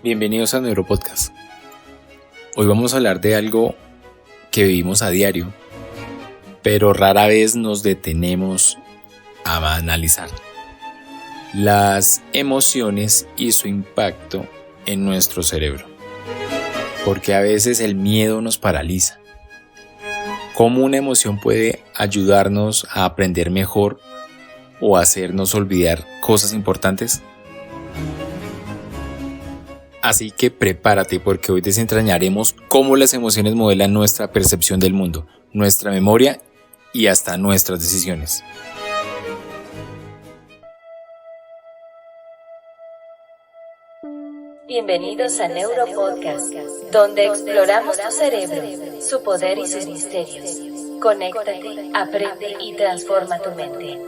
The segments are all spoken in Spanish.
Bienvenidos a Neuropodcast. Hoy vamos a hablar de algo que vivimos a diario, pero rara vez nos detenemos a analizar: las emociones y su impacto en nuestro cerebro. Porque a veces el miedo nos paraliza. ¿Cómo una emoción puede ayudarnos a aprender mejor o hacernos olvidar cosas importantes? Así que prepárate, porque hoy desentrañaremos cómo las emociones modelan nuestra percepción del mundo, nuestra memoria y hasta nuestras decisiones. Bienvenidos a Neuropodcast, donde exploramos tu cerebro, su poder y sus misterios. Conéctate, aprende y transforma tu mente.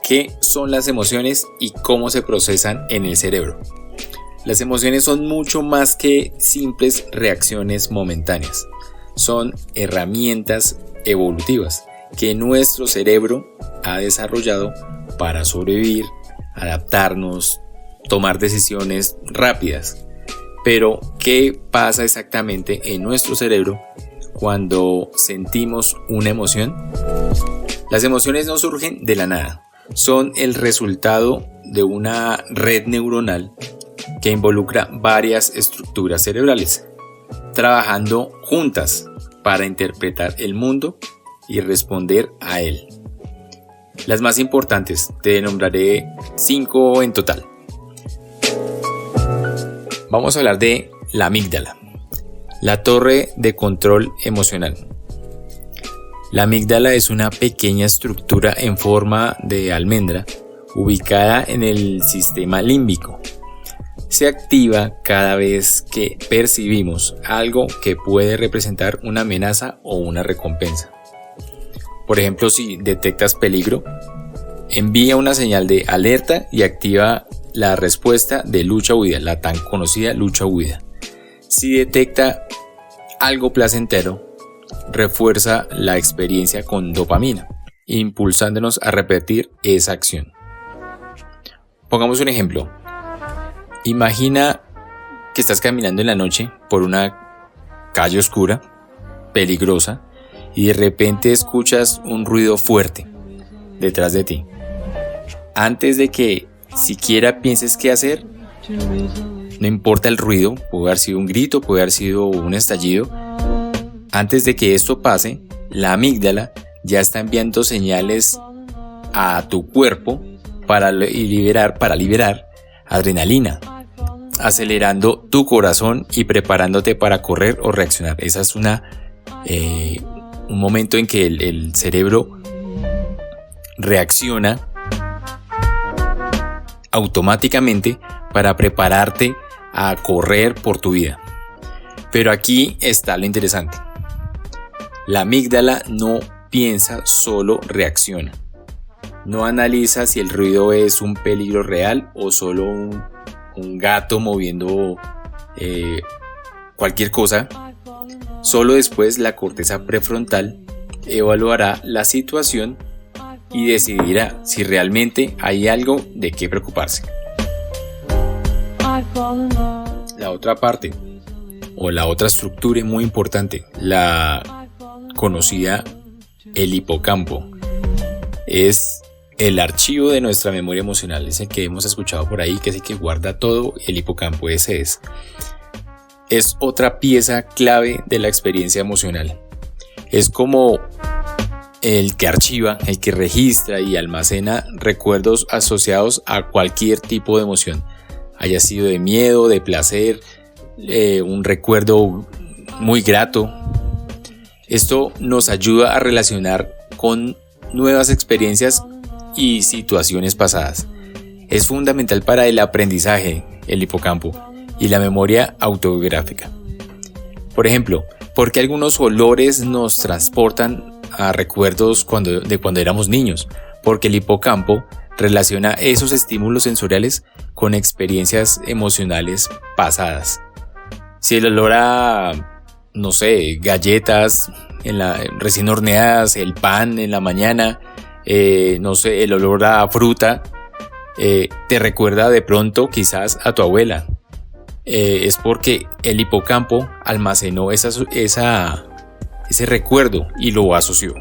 ¿Qué son las emociones y cómo se procesan en el cerebro? Las emociones son mucho más que simples reacciones momentáneas. Son herramientas evolutivas que nuestro cerebro ha desarrollado para sobrevivir, adaptarnos, tomar decisiones rápidas. Pero, ¿qué pasa exactamente en nuestro cerebro cuando sentimos una emoción? Las emociones no surgen de la nada. Son el resultado de una red neuronal que involucra varias estructuras cerebrales, trabajando juntas para interpretar el mundo y responder a él. Las más importantes, te nombraré 5 en total. Vamos a hablar de la amígdala, la torre de control emocional. La amígdala es una pequeña estructura en forma de almendra ubicada en el sistema límbico. Se activa cada vez que percibimos algo que puede representar una amenaza o una recompensa. Por ejemplo, si detectas peligro, envía una señal de alerta y activa la respuesta de lucha-huida, la tan conocida lucha-huida. Si detecta algo placentero, refuerza la experiencia con dopamina, impulsándonos a repetir esa acción. Pongamos un ejemplo. Imagina que estás caminando en la noche por una calle oscura, peligrosa, y de repente escuchas un ruido fuerte detrás de ti. Antes de que siquiera pienses qué hacer, no importa el ruido, puede haber sido un grito, puede haber sido un estallido. Antes de que esto pase, la amígdala ya está enviando señales a tu cuerpo para liberar adrenalina, acelerando tu corazón y preparándote para correr o reaccionar. Esa es un momento en que el cerebro reacciona automáticamente para prepararte a correr por tu vida. Pero aquí está lo interesante. La amígdala no piensa, solo reacciona. No analiza si el ruido es un peligro real o solo un gato moviendo cualquier cosa. Solo después la corteza prefrontal evaluará la situación y decidirá si realmente hay algo de qué preocuparse. La otra parte, o la otra estructura muy importante, la conocida el hipocampo, es el archivo de nuestra memoria emocional, ese que hemos escuchado por ahí, que es el que guarda todo. El hipocampo, ese es otra pieza clave de la experiencia emocional. Es como el que archiva, el que registra y almacena recuerdos asociados a cualquier tipo de emoción, haya sido de miedo, de placer, un recuerdo muy grato. Esto nos ayuda a relacionar con nuevas experiencias y situaciones pasadas. Es fundamental para el aprendizaje, el hipocampo, y la memoria autobiográfica. Por ejemplo, ¿por qué algunos olores nos transportan a recuerdos de cuando éramos niños, porque el hipocampo relaciona esos estímulos sensoriales con experiencias emocionales pasadas. Si el olor a, no sé, galletas recién horneadas, el pan en la mañana, no sé, el olor a fruta, te recuerda de pronto quizás a tu abuela. Es porque el hipocampo almacenó ese recuerdo y lo asoció.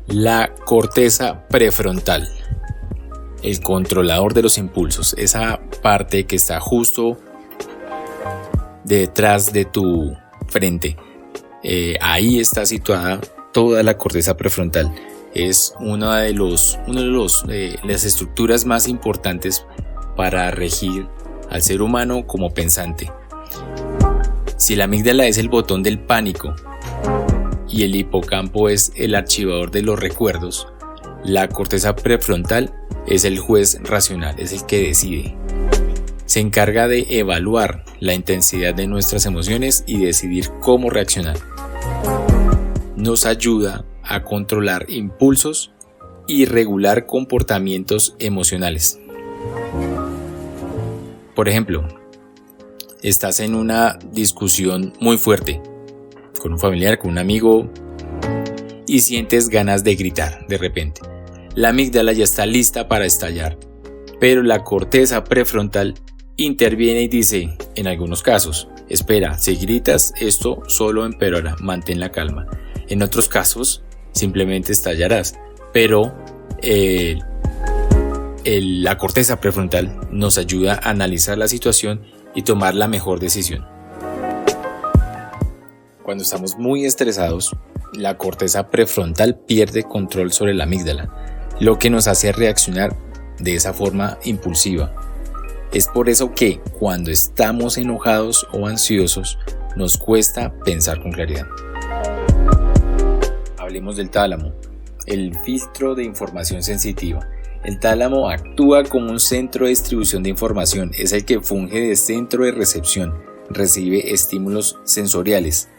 La corteza prefrontal, el controlador de los impulsos, esa parte que está justo detrás de tu frente, ahí está situada toda la corteza prefrontal. Es una de las estructuras más importantes para regir al ser humano como pensante. Si la amígdala es el botón del pánico y el hipocampo es el archivador de los recuerdos, la corteza prefrontal es el juez racional, es el que decide. Se encarga de evaluar la intensidad de nuestras emociones y decidir cómo reaccionar. Nos ayuda a controlar impulsos y regular comportamientos emocionales. Por ejemplo, estás en una discusión muy fuerte con un familiar, con un amigo, y sientes ganas de gritar de repente. La amígdala ya está lista para estallar, pero la corteza prefrontal interviene y dice, en algunos casos, espera, si gritas esto solo empeorará, mantén la calma. En otros casos, simplemente estallarás, pero la corteza prefrontal nos ayuda a analizar la situación y tomar la mejor decisión. Cuando estamos muy estresados, la corteza prefrontal pierde control sobre la amígdala, lo que nos hace reaccionar de esa forma impulsiva. Es por eso que cuando estamos enojados o ansiosos, nos cuesta pensar con claridad. Hablemos del tálamo, el filtro de información sensitiva. El tálamo actúa como un centro de distribución de información, es el que funge de centro de recepción, recibe estímulos sensoriales,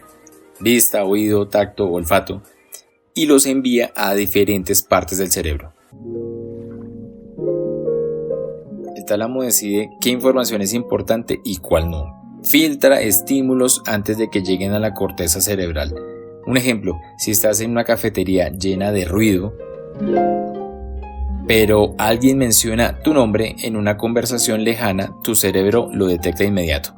vista, oído, tacto, olfato, y los envía a diferentes partes del cerebro. El tálamo decide qué información es importante y cuál no. Filtra estímulos antes de que lleguen a la corteza cerebral. Un ejemplo, si estás en una cafetería llena de ruido, pero alguien menciona tu nombre en una conversación lejana, tu cerebro lo detecta de inmediato.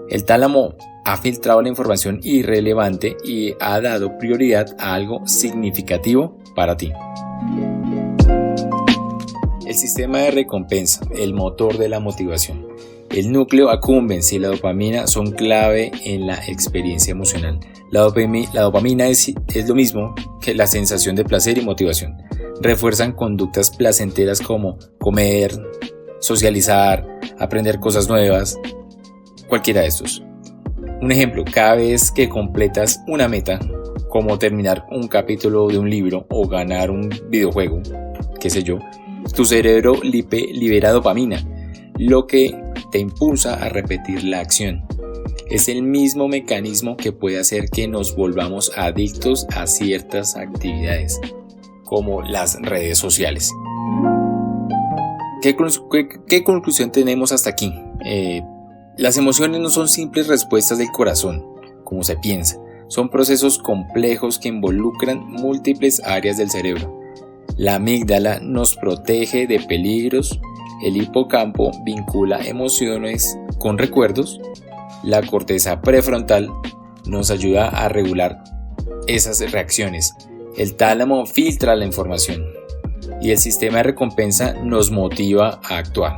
El tálamo ha filtrado la información irrelevante y ha dado prioridad a algo significativo para ti. El sistema de recompensa, el motor de la motivación. El núcleo accumbens y la dopamina son clave en la experiencia emocional. La dopamina es lo mismo que la sensación de placer y motivación. Refuerzan conductas placenteras como comer, socializar, aprender cosas nuevas, cualquiera de estos. Un ejemplo, cada vez que completas una meta, como terminar un capítulo de un libro o ganar un videojuego, qué sé yo, tu cerebro libera dopamina, lo que te impulsa a repetir la acción. Es el mismo mecanismo que puede hacer que nos volvamos adictos a ciertas actividades, como las redes sociales. ¿Qué conclusión tenemos hasta aquí? Las emociones no son simples respuestas del corazón, como se piensa. Son procesos complejos que involucran múltiples áreas del cerebro. La amígdala nos protege de peligros, el hipocampo vincula emociones con recuerdos, la corteza prefrontal nos ayuda a regular esas reacciones, el tálamo filtra la información y el sistema de recompensa nos motiva a actuar.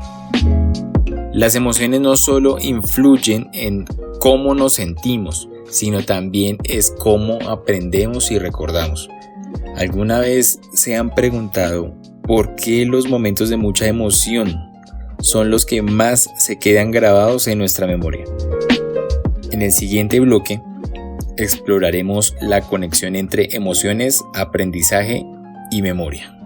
Las emociones no solo influyen en cómo nos sentimos, sino también es cómo aprendemos y recordamos. ¿Alguna vez se han preguntado por qué los momentos de mucha emoción son los que más se quedan grabados en nuestra memoria? En el siguiente bloque exploraremos la conexión entre emociones, aprendizaje y memoria.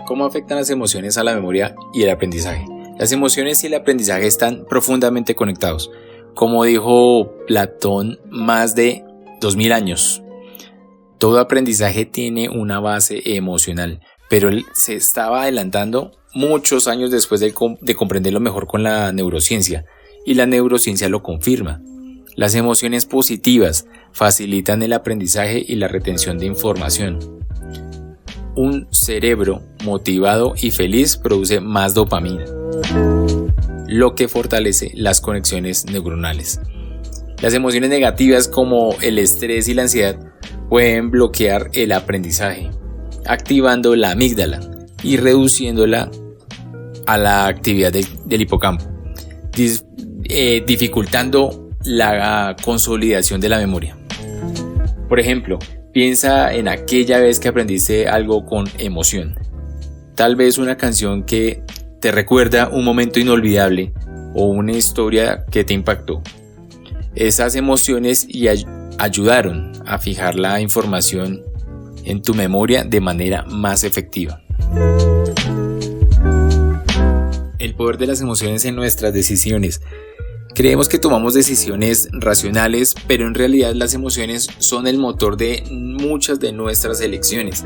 ¿Cómo afectan las emociones a la memoria y el aprendizaje? Las emociones y el aprendizaje están profundamente conectados. Como dijo Platón más de 2000 años, todo aprendizaje tiene una base emocional, pero él se estaba adelantando muchos años después de comprenderlo mejor con la neurociencia, y la neurociencia lo confirma. Las emociones positivas facilitan el aprendizaje y la retención de información. Un cerebro motivado y feliz produce más dopamina, lo que fortalece las conexiones neuronales. Las emociones negativas como el estrés y la ansiedad pueden bloquear el aprendizaje, activando la amígdala y reduciéndola a la actividad del hipocampo, dificultando la consolidación de la memoria. Por ejemplo, piensa en aquella vez que aprendiste algo con emoción. Tal vez una canción que te recuerda un momento inolvidable o una historia que te impactó. Esas emociones ayudaron a fijar la información en tu memoria de manera más efectiva. El poder de las emociones en nuestras decisiones. Creemos que tomamos decisiones racionales, pero en realidad las emociones son el motor de muchas de nuestras elecciones.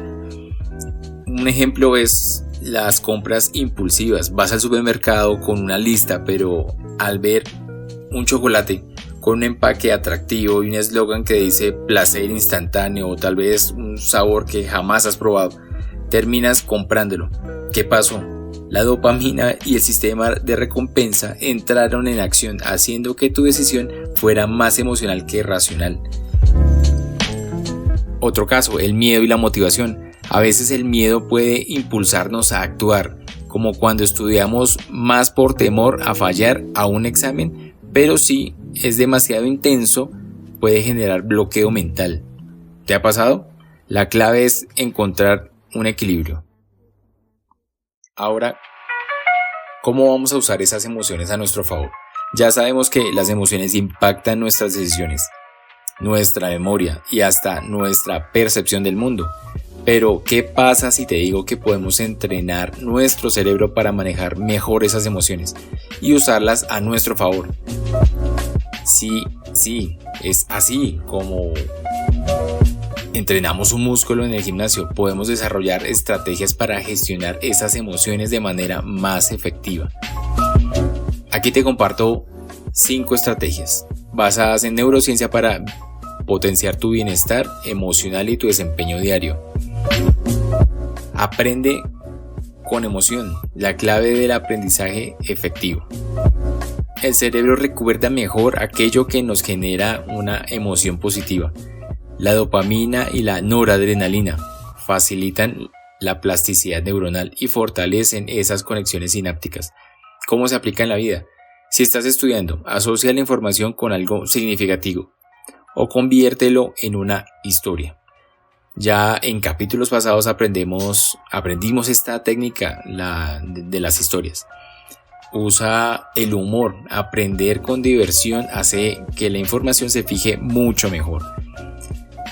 Un ejemplo es las compras impulsivas. Vas al supermercado con una lista, pero al ver un chocolate con un empaque atractivo y un eslogan que dice placer instantáneo o tal vez un sabor que jamás has probado, terminas comprándolo. ¿Qué pasó? La dopamina y el sistema de recompensa entraron en acción, haciendo que tu decisión fuera más emocional que racional. Otro caso, el miedo y la motivación. A veces el miedo puede impulsarnos a actuar, como cuando estudiamos más por temor a fallar a un examen, pero si es demasiado intenso, puede generar bloqueo mental. ¿Te ha pasado? La clave es encontrar un equilibrio. Ahora, ¿cómo vamos a usar esas emociones a nuestro favor? Ya sabemos que las emociones impactan nuestras decisiones, nuestra memoria y hasta nuestra percepción del mundo. Pero, ¿qué pasa si te digo que podemos entrenar nuestro cerebro para manejar mejor esas emociones y usarlas a nuestro favor? Sí, es así como entrenamos un músculo en el gimnasio. Podemos desarrollar estrategias para gestionar esas emociones de manera más efectiva. Aquí te comparto 5 estrategias basadas en neurociencia para potenciar tu bienestar emocional y tu desempeño diario. Aprende con emoción, la clave del aprendizaje efectivo. El cerebro recuerda mejor aquello que nos genera una emoción positiva. La dopamina y la noradrenalina facilitan la plasticidad neuronal y fortalecen esas conexiones sinápticas. ¿Cómo se aplica en la vida? Si estás estudiando, asocia la información con algo significativo o conviértelo en una historia. Ya en capítulos pasados aprendimos esta técnica, de las historias. Usa el humor. Aprender con diversión hace que la información se fije mucho mejor.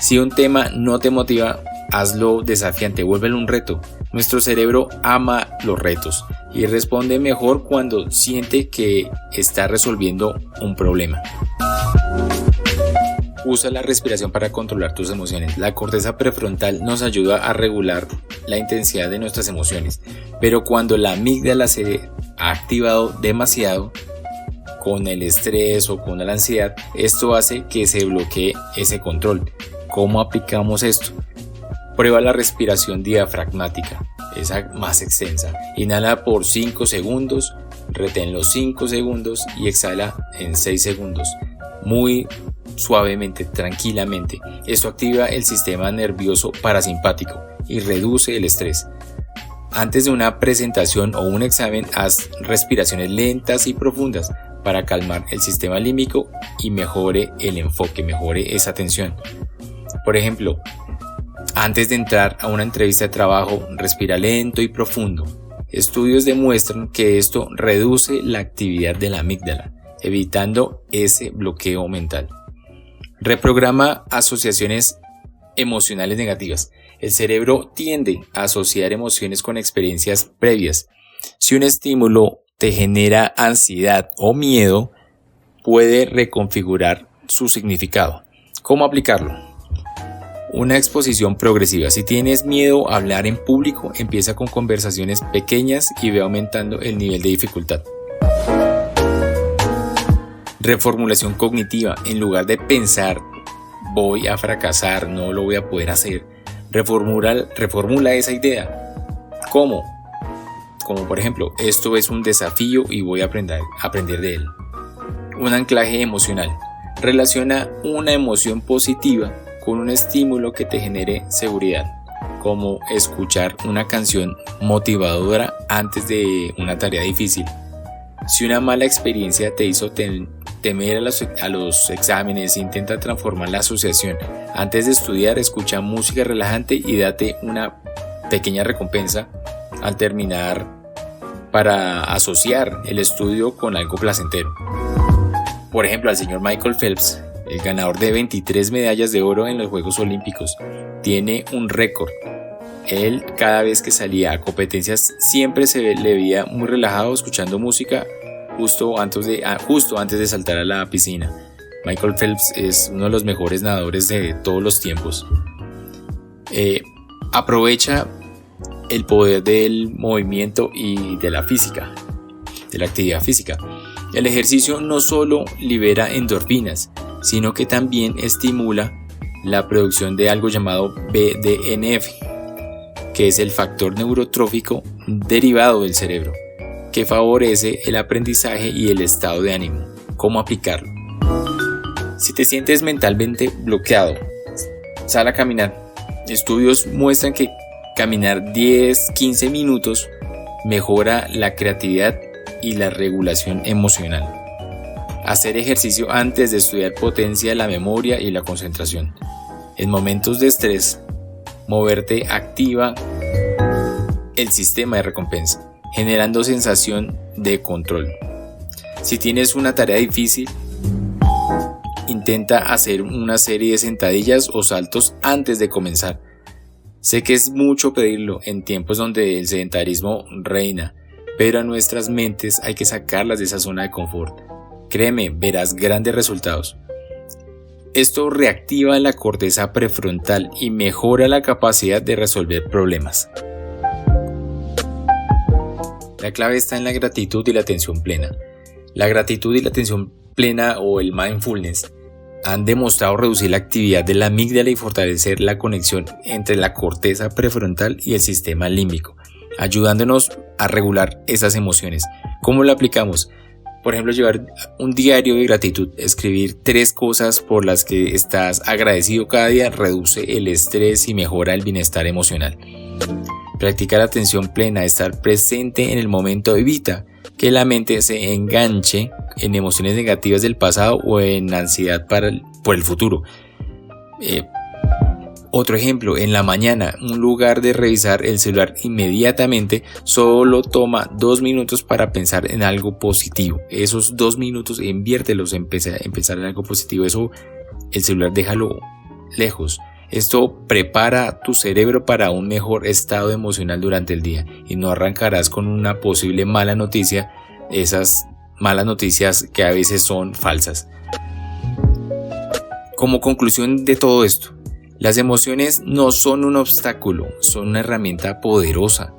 Si un tema no te motiva, hazlo desafiante, vuélvelo un reto. Nuestro cerebro ama los retos y responde mejor cuando siente que está resolviendo un problema. Usa la respiración para controlar tus emociones. La corteza prefrontal nos ayuda a regular la intensidad de nuestras emociones, pero cuando la amígdala se ha activado demasiado con el estrés o con la ansiedad, esto hace que se bloquee ese control. ¿Cómo aplicamos esto? Prueba la respiración diafragmática, esa más extensa. Inhala por 5 segundos, retén los 5 segundos y exhala en 6 segundos. Muy suavemente, tranquilamente. Esto activa el sistema nervioso parasimpático y reduce el estrés. Antes de una presentación o un examen, haz respiraciones lentas y profundas para calmar el sistema límbico y mejore el enfoque, mejore esa tensión. Por ejemplo, antes de entrar a una entrevista de trabajo, respira lento y profundo. Estudios demuestran que esto reduce la actividad de la amígdala, evitando ese bloqueo mental. Reprograma asociaciones emocionales negativas. El cerebro tiende a asociar emociones con experiencias previas. Si un estímulo te genera ansiedad o miedo, puede reconfigurar su significado. ¿Cómo aplicarlo? Una exposición progresiva. Si tienes miedo a hablar en público, empieza con conversaciones pequeñas y ve aumentando el nivel de dificultad. Reformulación cognitiva. En lugar de pensar voy a fracasar, no lo voy a poder hacer, reformula esa idea. ¿Cómo? Como por ejemplo, esto es un desafío y voy a aprender de él. Un anclaje emocional. Relaciona una emoción positiva con un estímulo que te genere seguridad, como escuchar una canción motivadora antes de una tarea difícil. Si una mala experiencia te hizo temer a los exámenes, intenta transformar la asociación. Antes de estudiar, escucha música relajante y date una pequeña recompensa al terminar para asociar el estudio con algo placentero. Por ejemplo, al señor Michael Phelps, el ganador de 23 medallas de oro en los Juegos Olímpicos, tiene un récord. Él, cada vez que salía a competencias, siempre le veía muy relajado escuchando música justo antes de saltar a la piscina. Michael Phelps es uno de los mejores nadadores de todos los tiempos. Aprovecha el poder del movimiento y de la actividad física. El ejercicio no solo libera endorfinas, sino que también estimula la producción de algo llamado BDNF, que es el factor neurotrófico derivado del cerebro, que favorece el aprendizaje y el estado de ánimo. ¿Cómo aplicarlo? Si te sientes mentalmente bloqueado, sal a caminar. Estudios muestran que caminar 10-15 minutos mejora la creatividad y la regulación emocional. Hacer ejercicio antes de estudiar potencia la memoria y la concentración. En momentos de estrés, moverte activa el sistema de recompensa, generando sensación de control. Si tienes una tarea difícil, intenta hacer una serie de sentadillas o saltos antes de comenzar. Sé que es mucho pedirlo en tiempos donde el sedentarismo reina, pero a nuestras mentes hay que sacarlas de esa zona de confort. Créeme, verás grandes resultados. Esto reactiva la corteza prefrontal y mejora la capacidad de resolver problemas. La clave está en la gratitud y la atención plena. La gratitud y la atención plena o el mindfulness han demostrado reducir la actividad de la amígdala y fortalecer la conexión entre la corteza prefrontal y el sistema límbico, ayudándonos a regular esas emociones. ¿Cómo lo aplicamos? Por ejemplo, llevar un diario de gratitud, escribir 3 cosas por las que estás agradecido cada día reduce el estrés y mejora el bienestar emocional. Practicar atención plena, estar presente en el momento, evita que la mente se enganche en emociones negativas del pasado o en ansiedad por el futuro. Otro ejemplo, en la mañana, en lugar de revisar el celular inmediatamente, solo toma 2 minutos para pensar en algo positivo. Esos 2 minutos inviértelos en pensar en algo positivo. Eso, el celular déjalo lejos. Esto prepara tu cerebro para un mejor estado emocional durante el día y no arrancarás con una posible mala noticia, esas malas noticias que a veces son falsas. Como conclusión de todo esto, las emociones no son un obstáculo, son una herramienta poderosa.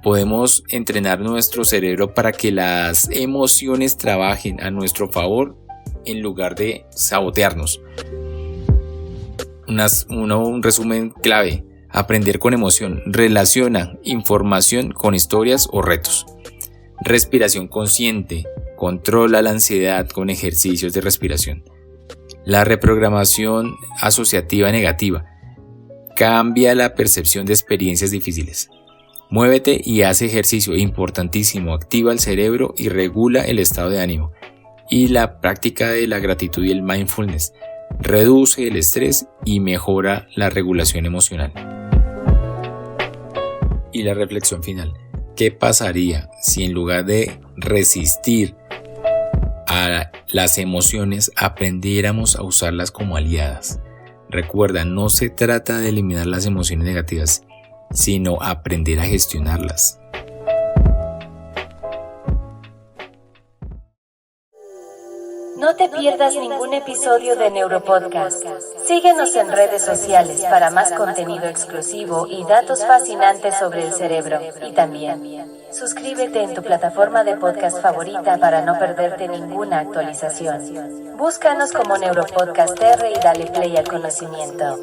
Podemos entrenar nuestro cerebro para que las emociones trabajen a nuestro favor en lugar de sabotearnos. Un resumen clave: aprender con emoción, relaciona información con historias o retos. Respiración consciente, controla la ansiedad con ejercicios de respiración. La reprogramación asociativa negativa, cambia la percepción de experiencias difíciles. Muévete y haz ejercicio, importantísimo, activa el cerebro y regula el estado de ánimo. Y la práctica de la gratitud y el mindfulness reduce el estrés y mejora la regulación emocional. Y la reflexión final: ¿qué pasaría si en lugar de resistir a las emociones aprendiéramos a usarlas como aliadas? Recuerda, no se trata de eliminar las emociones negativas, sino aprender a gestionarlas. No te pierdas ningún episodio de Neuropodcast. Síguenos en redes sociales para más contenido exclusivo y datos fascinantes sobre el cerebro. Y también, suscríbete en tu plataforma de podcast favorita para no perderte ninguna actualización. Búscanos como Neuropodcast R y dale play al conocimiento.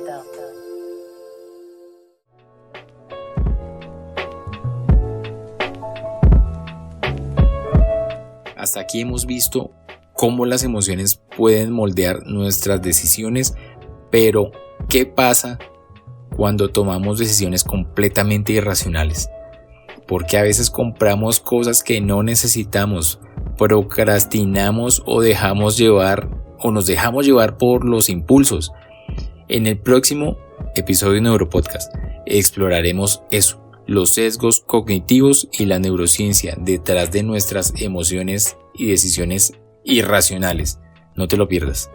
Hasta aquí hemos visto cómo las emociones pueden moldear nuestras decisiones, pero ¿qué pasa cuando tomamos decisiones completamente irracionales? Porque a veces compramos cosas que no necesitamos, procrastinamos o nos dejamos llevar por los impulsos. En el próximo episodio de Neuropodcast exploraremos eso, los sesgos cognitivos y la neurociencia detrás de nuestras emociones y decisiones irracionales. No te lo pierdas.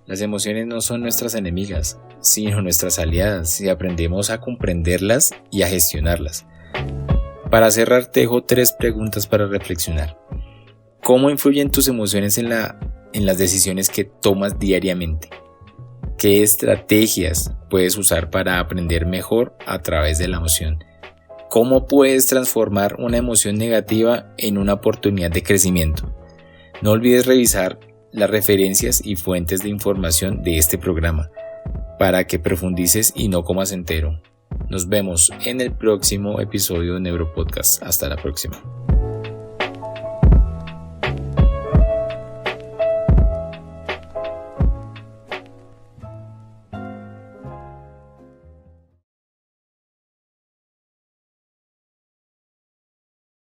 Las emociones no son nuestras enemigas, sino nuestras aliadas si aprendemos a comprenderlas y a gestionarlas. Para cerrar te dejo 3 preguntas para reflexionar. ¿Cómo influyen tus emociones en las decisiones que tomas diariamente? ¿Qué estrategias puedes usar para aprender mejor a través de la emoción? ¿Cómo puedes transformar una emoción negativa en una oportunidad de crecimiento? No olvides revisar las referencias y fuentes de información de este programa para que profundices y no comas entero. Nos vemos en el próximo episodio de Neuropodcast. Hasta la próxima.